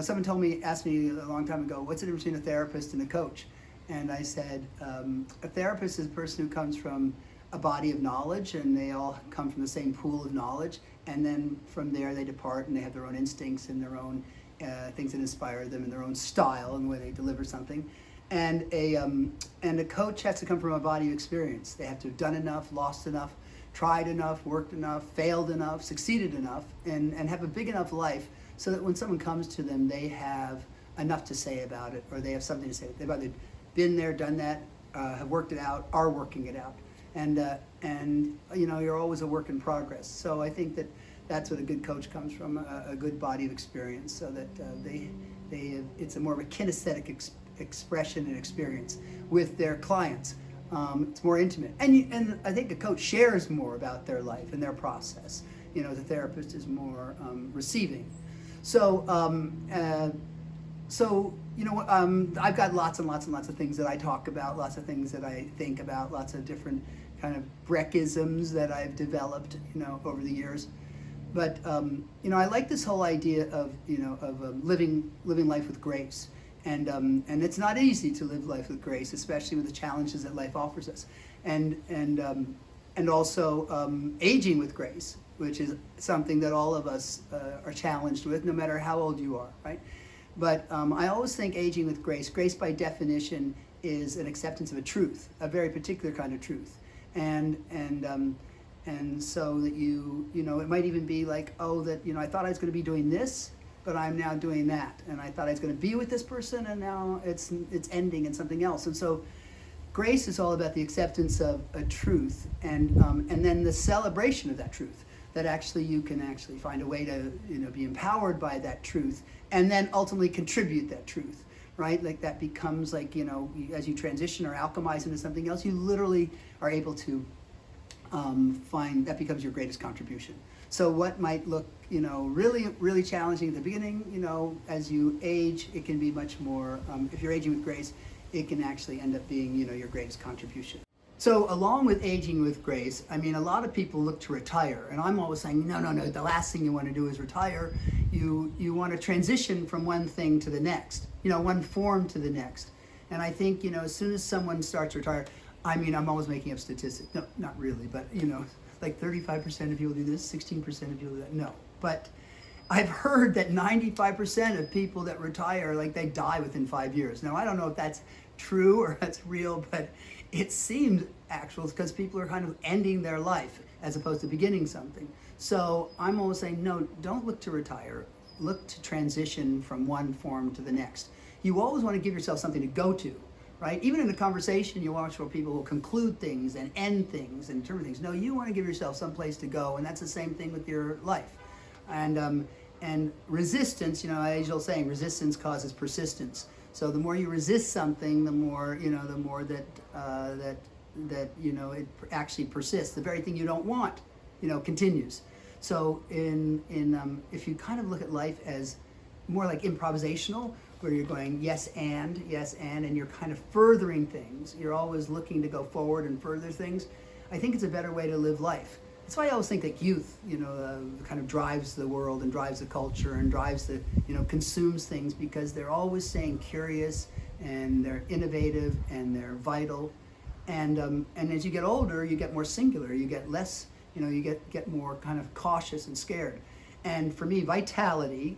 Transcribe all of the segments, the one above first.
someone asked me a long time ago, what's the difference between a therapist and a coach? And I said, a therapist is a person who comes from a body of knowledge, and they all come from the same pool of knowledge, and then from there they depart and they have their own instincts and their own things that inspire them and their own style and the way they deliver something. And a coach has to come from a body of experience. They have to have done enough, lost enough, tried enough, worked enough, failed enough, succeeded enough, and have a big enough life so that when someone comes to them, they have enough to say about it, or they have something to say. They've either been there, done that, have worked it out, are working it out. And you're always a work in progress. So I think that's what a good coach comes from, a good body of experience, so that it's a more of a kinesthetic expression and experience with their clients. It's more intimate, and I think a coach shares more about their life and their process. The therapist is more receiving. So I've got lots and lots and lots of things that I talk about, lots of things that I think about, lots of different kind of Breck isms that I've developed, over the years. But I like this whole idea of living life with grace, and it's not easy to live life with grace, especially with the challenges that life offers us, and also aging with grace, which is something that all of us are challenged with, no matter how old you are, right? But I always think aging with grace by definition is an acceptance of a truth, a very particular kind of truth, and so that it might even be like, I thought I was going to be doing this, but I'm now doing that, and I thought I was going to be with this person, and now it's ending in something else. And so grace is all about the acceptance of a truth, and then the celebration of that truth, that actually you can actually find a way to be empowered by that truth, and then ultimately contribute that truth, right? Like that becomes like, as you transition or alchemize into something else, you literally are able to find that becomes your greatest contribution. So what might look, really, really challenging at the beginning, as you age, it can be much more, if you're aging with grace, it can actually end up being, your greatest contribution. So along with aging with grace, a lot of people look to retire, and I'm always saying, no, the last thing you want to do is retire. You want to transition from one thing to the next, one form to the next. And I think, as soon as someone starts to retire, I'm always making up statistics. No, not really, but, like 35% of people do this, 16% of people do that. No, but I've heard that 95% of people that retire, like they die within 5 years. Now, I don't know if that's true or that's real, but it seems actual because people are kind of ending their life as opposed to beginning something. So I'm always saying, no, don't look to retire. Look to transition from one form to the next. You always want to give yourself something to go to, right? Even in a conversation, you watch where people will conclude things and end things and terminate things. No, you want to give yourself some place to go, and that's the same thing with your life. And resistance, as you'll say, resistance causes persistence. So the more you resist something, the more that it actually persists. The very thing you don't want, continues. So if you kind of look at life as more like improvisational, where you're going yes and, and you're kind of furthering things. You're always looking to go forward and further things. I think it's a better way to live life. That's why I always think that youth, kind of drives the world and drives the culture and drives consumes things, because they're always staying curious and they're innovative and they're vital. And as you get older, you get more singular. You get less, you get more kind of cautious and scared. And for me, vitality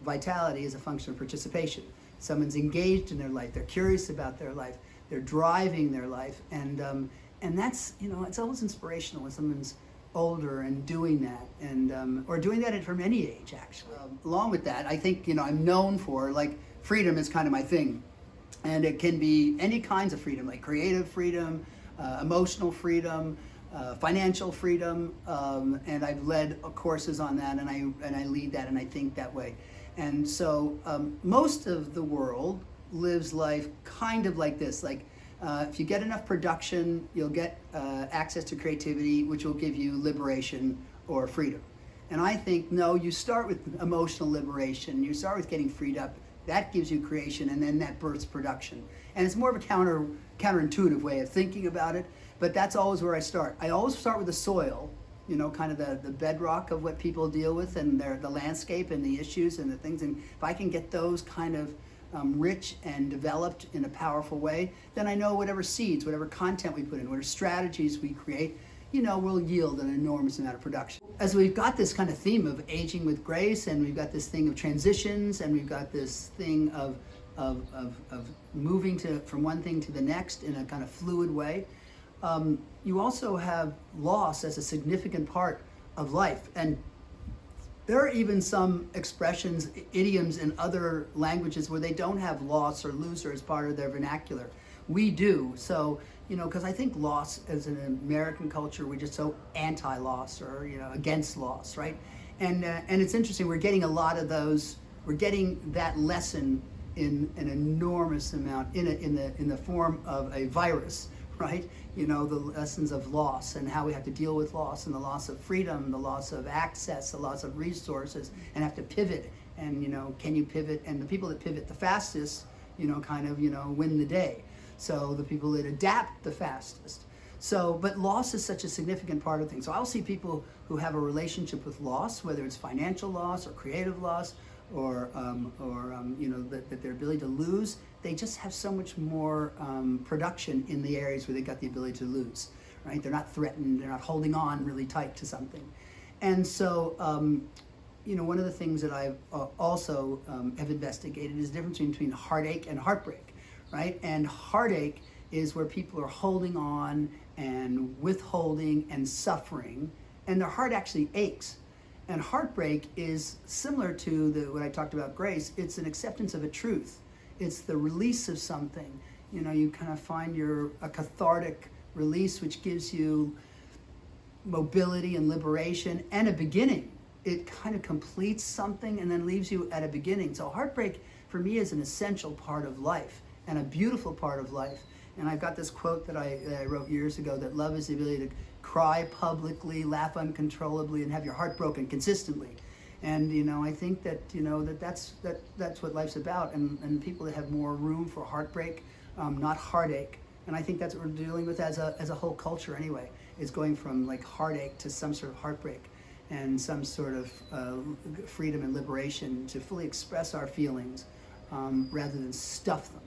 is a function of participation. Someone's engaged in their life. They're curious about their life. They're driving their life. And that's, it's always inspirational when someone's older and doing that, and or doing that from any age, actually. Along with that, I think, I'm known for, like, freedom is kind of my thing. And it can be any kinds of freedom, like creative freedom, emotional freedom, financial freedom, and I've led courses on that, and I lead that, and I think that way. And so most of the world lives life kind of like this. Like if you get enough production, you'll get access to creativity, which will give you liberation or freedom. And I think, no, you start with emotional liberation. You start with getting freed up. That gives you creation, and then that births production. And it's more of a counterintuitive way of thinking about it, but that's always where I start. I always start with the soil, kind of the bedrock of what people deal with, and the landscape and the issues and the things. And if I can get those kind of rich and developed in a powerful way, then I know whatever seeds, whatever content we put in, whatever strategies we create, will yield an enormous amount of production. As we've got this kind of theme of aging with grace, and we've got this thing of transitions, and we've got this thing of moving from one thing to the next in a kind of fluid way, you also have loss as a significant part of life. And there are even some expressions, idioms in other languages where they don't have loss or loser as part of their vernacular. We do. So, because I think loss as an American culture, we're just so anti-loss or, against loss, right? And it's interesting, we're getting a lot of those, we're getting that lesson in an enormous amount in the form of a virus, right? The lessons of loss and how we have to deal with loss, and the loss of freedom, the loss of access, the loss of resources, and have to pivot. And can you pivot? And the people that pivot the fastest, win the day. So the people that adapt the fastest. So, but loss is such a significant part of things. So I'll see people who have a relationship with loss, whether it's financial loss or creative loss, or that their ability to lose, they just have so much more production in the areas where they got the ability to lose, right? They're not threatened, they're not holding on really tight to something. And so, one of the things that I've also have investigated is the difference between heartache and heartbreak, right? And heartache is where people are holding on and withholding and suffering, and their heart actually aches. And heartbreak is similar to what I talked about grace. It's an acceptance of a truth. It's the release of something. You kind of find a cathartic release, which gives you mobility and liberation and a beginning. It kind of completes something and then leaves you at a beginning. So heartbreak for me is an essential part of life and a beautiful part of life. And I've got this quote that I wrote years ago, that love is the ability to cry publicly, laugh uncontrollably, and have your heart broken consistently. And I think that that's what life's about. And people that have more room for heartbreak, not heartache. And I think that's what we're dealing with as a whole culture anyway, is going from like heartache to some sort of heartbreak, and some sort of freedom and liberation to fully express our feelings rather than stuff them.